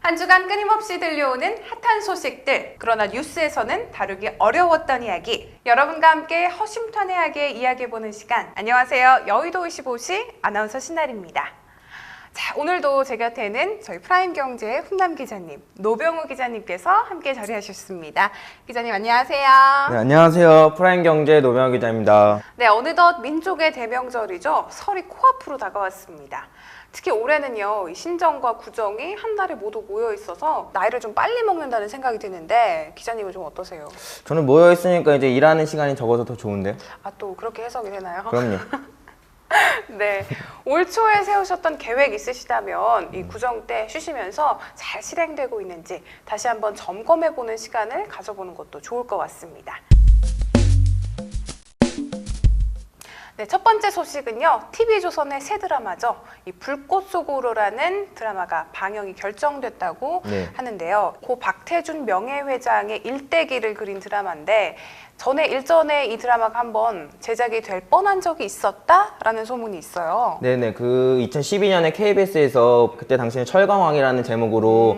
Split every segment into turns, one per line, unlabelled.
한 주간 끊임없이 들려오는 핫한 소식들, 그러나 뉴스에서는 다루기 어려웠던 이야기, 여러분과 함께 허심탄회하게 이야기해보는 시간. 안녕하세요. 여의도 25시 아나운서 신나리입니다. 자, 오늘도 제 곁에는 저희 프라임경제의 훈남 기자님, 노병우 기자님께서 함께 자리하셨습니다. 기자님 안녕하세요.
네, 안녕하세요. 프라임경제 노병우 기자입니다.
네, 어느덧 민족의 대명절이죠. 설이 코앞으로 다가왔습니다. 특히 올해는요, 이 신정과 구정이 한 달에 모두 모여 있어서 나이를 좀 빨리 먹는다는 생각이 드는데 기자님은 좀 어떠세요?
저는 모여 있으니까 이제 일하는 시간이 적어서 더 좋은데요.
아, 또 그렇게 해석이 되나요?
그럼요.
네, 올 초에 세우셨던 계획 있으시다면 이 구정 때 쉬시면서 잘 실행되고 있는지 다시 한번 점검해보는 시간을 가져보는 것도 좋을 것 같습니다. 네, 첫 번째 소식은요, TV조선의 새 드라마죠. 이 불꽃 속으로라는 드라마가 방영이 결정됐다고 하는데요. 고 박태준 명예회장의 일대기를 그린 드라마인데 일전에 이 드라마가 한번 제작이 될 뻔한 적이 있었다라는 소문이 있어요.
네네, 그 2012년에 KBS에서 그때 당시에 철강왕이라는 제목으로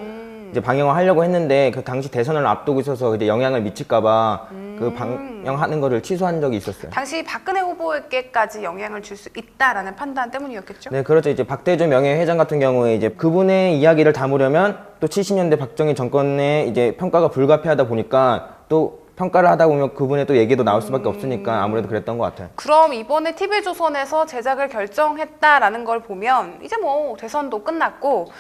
이제 방영을 하려고 했는데 그 당시 대선을 앞두고 있어서 이제 영향을 미칠까봐 그 방영하는 거를 취소한 적이 있었어요.
당시 박근혜 후보에게까지 영향을 줄 수 있다라는 판단 때문이었겠죠?
네, 그렇죠. 이제 박대준 명예회장 같은 경우에 이제 그분의 이야기를 담으려면 또 70년대 박정희 정권의 이제 평가가 불가피하다 보니까 또 평가를 하다 보면 그분의 또 얘기도 나올 수밖에 없으니까 아무래도 그랬던 것 같아요.
그럼 이번에 TV조선에서 제작을 결정했다라는 걸 보면 이제 뭐 대선도 끝났고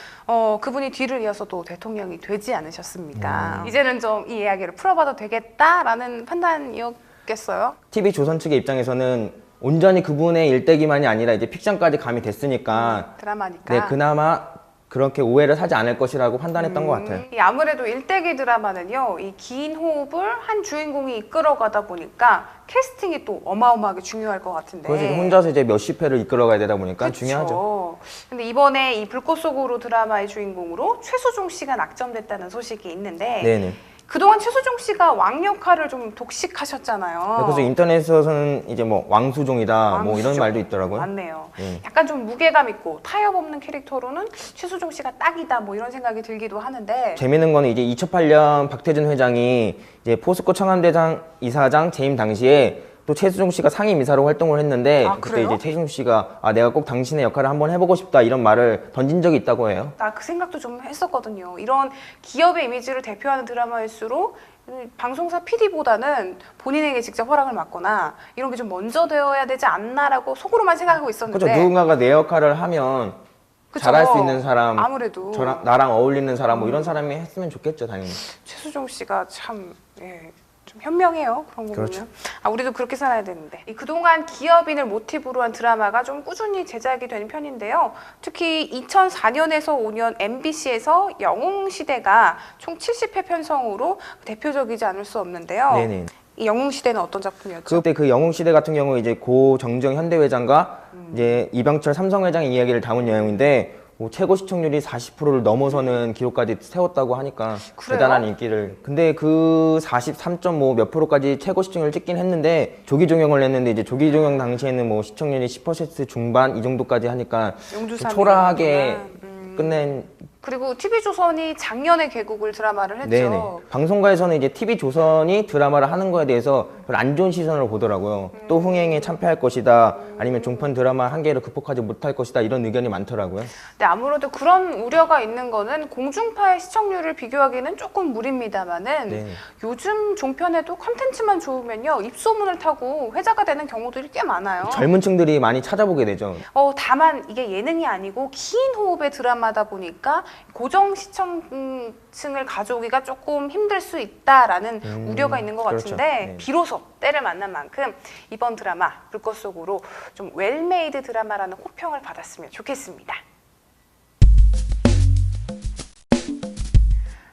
그분이 뒤를 이어서도 대통령이 되지 않으셨습니까? 이제는 좀 이 이야기를 풀어봐도 되겠다라는 판단이었겠어요?
TV조선 측의 입장에서는 온전히 그분의 일대기만이 아니라 이제 픽션까지 가미됐으니까
드라마니까.
네, 그나마 그렇게 오해를 사지 않을 것이라고 판단했던 것 같아요.
이 아무래도 일대기 드라마는요, 이 긴 호흡을 한 주인공이 이끌어가다 보니까 캐스팅이 또 어마어마하게 중요할 것 같은데.
그래서 혼자서 이제 몇십 회를 이끌어가야 되다 보니까
그쵸.
중요하죠.
근데 이번에 이 불꽃 속으로 드라마의 주인공으로 최수종 씨가 낙점됐다는 소식이 있는데
네네.
그동안 최수종 씨가 왕 역할을 좀 독식하셨잖아요.
그래서 인터넷에서는 이제 뭐 왕수종이다 뭐 이런
왕수종.
말도 있더라고요.
맞네요. 약간 좀 무게감 있고 타협 없는 캐릭터로는 최수종 씨가 딱이다 뭐 이런 생각이 들기도 하는데
재밌는 거는 이제 2008년 박태준 회장이 이제 포스코 청와대장 이사장 재임 당시에 또 최수종 씨가 상임이사로 활동을 했는데 그때
그래요?
이제 최수종 씨가 내가 꼭 당신의 역할을 한번 해보고 싶다 이런 말을 던진 적이 있다고 해요.
나 그 생각도 좀 했었거든요. 이런 기업의 이미지를 대표하는 드라마일수록 방송사 PD보다는 본인에게 직접 허락을 받거나 이런 게 좀 먼저 되어야 되지 않나라고 속으로만 생각하고 있었는데
그렇죠. 누군가가 내 역할을 하면
그쵸?
잘할 수 있는 사람,
아무래도
나랑 어울리는 사람 뭐 이런 사람이 했으면 좋겠죠, 당연히.
최수종 씨가 참 좀 현명해요. 그런 거
그렇죠.
보면. 우리도 그렇게 살아야 되는데. 그동안 기업인을 모티브로 한 드라마가 좀 꾸준히 제작이 되는 편인데요. 특히 2004년에서 5년 MBC에서 영웅시대가 총 70회 편성으로 대표적이지 않을 수 없는데요.
네네.
이 영웅시대는 어떤 작품이었죠?
그때 그 영웅시대 같은 경우 이제 고 정정 현대회장과 이제 이병철 삼성회장의 이야기를 담은 내용인데 뭐 최고 시청률이 40%를 넘어서는 기록까지 세웠다고 하니까
그래요?
대단한 인기를. 근데 그 43.5 몇 프로까지 최고 시청률을 찍긴 했는데 조기 종영을 했는데 이제 조기 종영 당시에는 뭐 시청률이 10% 중반 이 정도까지 하니까 좀
용두삼이
초라하게 끝낸.
그리고 TV조선이 작년에 개국을 드라마를 했죠.
네네. 방송가에서는 이제 TV조선이 드라마를 하는 거에 대해서 별로 안 좋은 시선으로 보더라고요. 또 흥행에 참패할 것이다, 아니면 종편 드라마 한계를 극복하지 못할 것이다 이런 의견이 많더라고요.
네, 아무래도 그런 우려가 있는 거는 공중파의 시청률을 비교하기는 조금 무리입니다만은
네.
요즘 종편에도 콘텐츠만 좋으면요 입소문을 타고 회자가 되는 경우들이 꽤 많아요.
젊은 층들이 많이 찾아보게 되죠.
다만 이게 예능이 아니고 긴 호흡의 드라마다 보니까 고정 시청층을 가져오기가 조금 힘들 수 있다라는 우려가 있는 것
그렇죠.
같은데
네.
비로소 때를 만난 만큼 이번 드라마 불꽃 속으로 좀 웰메이드 드라마라는 호평을 받았으면 좋겠습니다.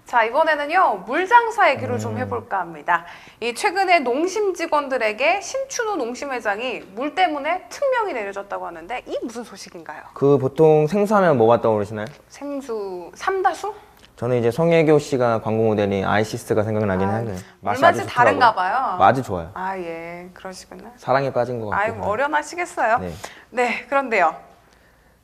자, 이번에는요 물장사 얘기를 좀 해볼까 합니다. 이 최근에 농심 직원들에게 신춘호 농심회장이 물 때문에 특명이 내려졌다고 하는데 이 무슨 소식인가요?
그 보통 생수하면 뭐가 떠오르시나요?
생수 삼다수?
저는 이제 송혜교 씨가 광고 모델인 아이시스가 생각나긴 하네요.
물맛이 다른가 봐요.
아주 좋아요.
예, 그러시구나.
사랑에 빠진 것 같고.
아이고, 어련하시겠어요.
네.
네, 그런데요.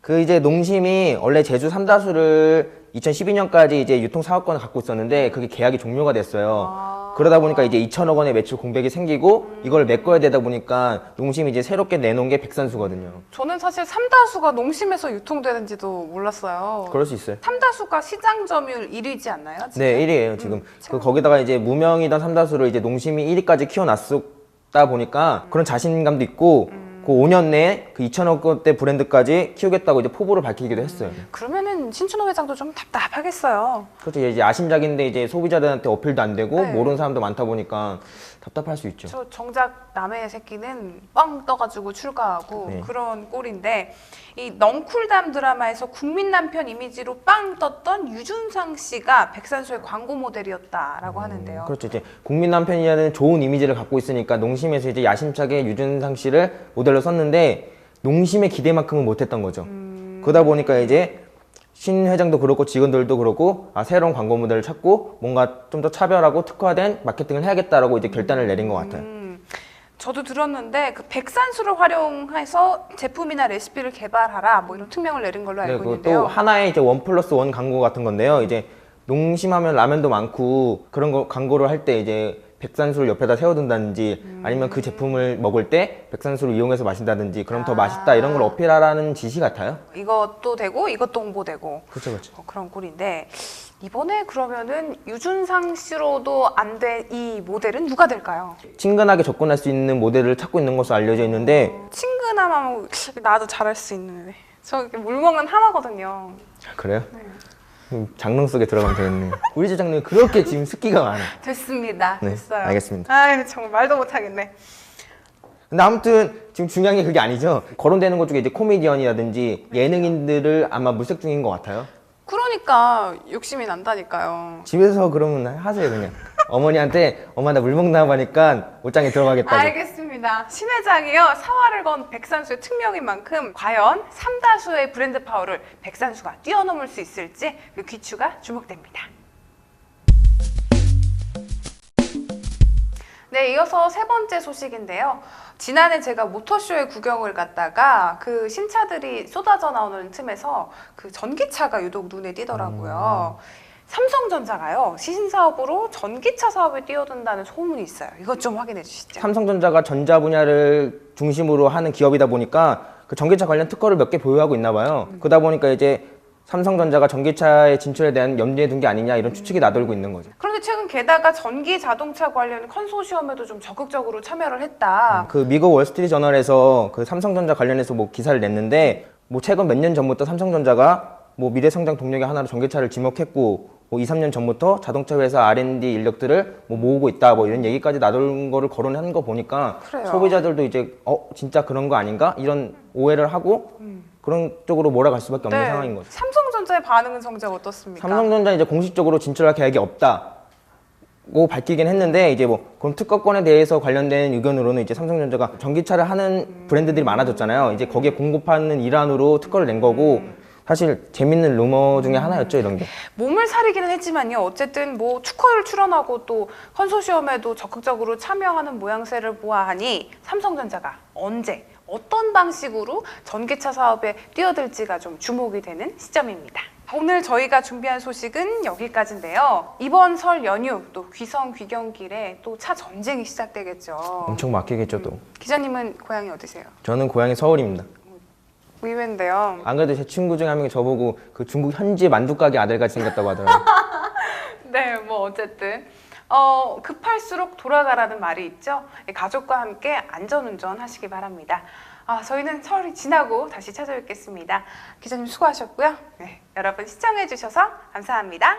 그 이제 농심이 원래 제주 삼다수를 2012년까지 이제 유통 사업권을 갖고 있었는데 그게 계약이 종료가 됐어요. 그러다 보니까 이제 2천억 원의 매출 공백이 생기고 이걸 메꿔야 되다 보니까 농심이 이제 새롭게 내놓은 게 백산수거든요.
저는 사실 삼다수가 농심에서 유통되는지도 몰랐어요.
그럴 수 있어요.
삼다수가 시장 점유율 1위지 않나요? 지금?
네, 1위예요, 지금. 거기다가 이제 무명이던 삼다수를 이제 농심이 1위까지 키워놨다 보니까 그런 자신감도 있고 그 5년 내에 그 2천억 원대 브랜드까지 키우겠다고 이제 포부를 밝히기도 했어요.
그러면은 신춘호 회장도 좀 답답하겠어요.
그렇죠. 이제 아심작인데 이제 소비자들한테 어필도 안 되고
네.
모르는 사람도 많다 보니까 답답할 수 있죠.
저 정작 남의 새끼는 빵 떠가지고 출가하고
네.
그런 꼴인데 이 넝쿨담 드라마에서 국민 남편 이미지로 빵 떴던 유준상 씨가 백산소의 광고 모델이었다라고 하는데요.
그렇죠. 이제 국민 남편이라는 좋은 이미지를 갖고 있으니까 농심에서 이제 야심차게 유준상 씨를 모델로 썼는데 농심의 기대만큼은 못했던 거죠. 그러다 보니까 이제 신 회장도 그렇고 직원들도 그렇고 새로운 광고 모델을 찾고 뭔가 좀 더 차별하고 특화된 마케팅을 해야겠다라고 이제 결단을 내린 것 같아요.
저도 들었는데 그 백산수를 활용해서 제품이나 레시피를 개발하라 뭐 이런 특명을 내린 걸로 알고
네,
있는데요.
또 하나의 이제 1+1 광고 같은 건데요. 이제 농심하면 라면도 많고 그런 거 광고를 할 때 이제 백산수를 옆에다 세워둔다든지 아니면 그 제품을 먹을 때 백산수를 이용해서 마신다든지 그럼 더 맛있다 이런 걸 어필하라는 지시 같아요.
이것도 되고 이것도 홍보되고
그렇죠, 그렇죠.
그런 꼴인데 이번에 그러면은 유준상 씨로도 안 된 이 모델은 누가 될까요?
친근하게 접근할 수 있는 모델을 찾고 있는 것으로 알려져 있는데
친근함하면 나도 잘할 수 있는데 저 물 먹는 하마거든요.
그래요? 장롱 속에 들어가면 되겠네요. 우리 집 장롱이 그렇게 지금 습기가 많아.
됐습니다.
네,
됐어요.
알겠습니다.
아유 정말 말도 못하겠네.
근데 아무튼 지금 중요한 게 그게 아니죠. 거론되는 것 중에 이제 코미디언이라든지 예능인들을 아마 물색 중인 것 같아요.
그러니까 욕심이 난다니까요.
집에서 그러면 하세요 그냥. 어머니한테 엄마 나 물 먹나 하니까 옷장에 들어가겠다고.
알겠습니다. 신 회장이요 사활을 건 백산수의 특명인 만큼 과연 삼다수의 브랜드 파워를 백산수가 뛰어넘을 수 있을지 그 귀추가 주목됩니다. 네, 이어서 세 번째 소식인데요. 지난해 제가 모터쇼에 구경을 갔다가 그 신차들이 쏟아져 나오는 틈에서 그 전기차가 유독 눈에 띄더라고요. 삼성전자가요 시신사업으로 전기차 사업에 뛰어든다는 소문이 있어요. 이것 좀 확인해 주시죠.
삼성전자가 전자 분야를 중심으로 하는 기업이다 보니까 그 전기차 관련 특허를 몇 개 보유하고 있나 봐요. 그러다 보니까 이제 삼성전자가 전기차의 진출에 대한 염두에 둔 게 아니냐 이런 추측이 나돌고 있는 거죠.
그런데 최근 게다가 전기 자동차 관련 컨소시엄에도 좀 적극적으로 참여를 했다.
그 미국 월스트리트 저널에서 그 삼성전자 관련해서 뭐 기사를 냈는데 뭐 최근 몇 년 전부터 삼성전자가 뭐 미래 성장 동력의 하나로 전기차를 지목했고 뭐 2, 3년 전부터 자동차 회사 R&D 인력들을 뭐 모으고 있다 뭐 이런 얘기까지 나돌는 거를 거론한 거 보니까
그래요.
소비자들도 이제 진짜 그런 거 아닌가 이런 오해를 하고 그런 쪽으로 몰아갈 수밖에 없는 상황인 거죠.
삼성전자의 반응은 정작 어떻습니까?
삼성전자 이제 공식적으로 진출할 계획이 없다고 밝히긴 했는데 이제 뭐 그럼 특허권에 대해서 관련된 의견으로는 이제 삼성전자가 전기차를 하는 브랜드들이 많아졌잖아요. 이제 거기에 공급하는 일환으로 특허를 낸 거고 사실 재밌는 루머 중에 하나였죠 이런 게.
몸을 사리기는 했지만요. 어쨌든 뭐 특허를 출원하고 또 컨소시엄에도 적극적으로 참여하는 모양새를 보아하니 삼성전자가 언제 어떤 방식으로 전기차 사업에 뛰어들지가 좀 주목이 되는 시점입니다. 오늘 저희가 준비한 소식은 여기까지인데요. 이번 설 연휴 또 귀성 귀경길에 또 차 전쟁이 시작되겠죠.
엄청 막히겠죠 또.
기자님은 고향이 어디세요?
저는 고향이 서울입니다.
의외인데요.
안 그래도 제 친구 중에 한 명이 저보고 그 중국 현지 만두 가게 아들같이 생겼다고 하더라고요.
네, 뭐 어쨌든 급할수록 돌아가라는 말이 있죠. 가족과 함께 안전운전 하시기 바랍니다. 저희는 설이 지나고 다시 찾아뵙겠습니다. 기자님 수고하셨고요. 네, 여러분 시청해주셔서 감사합니다.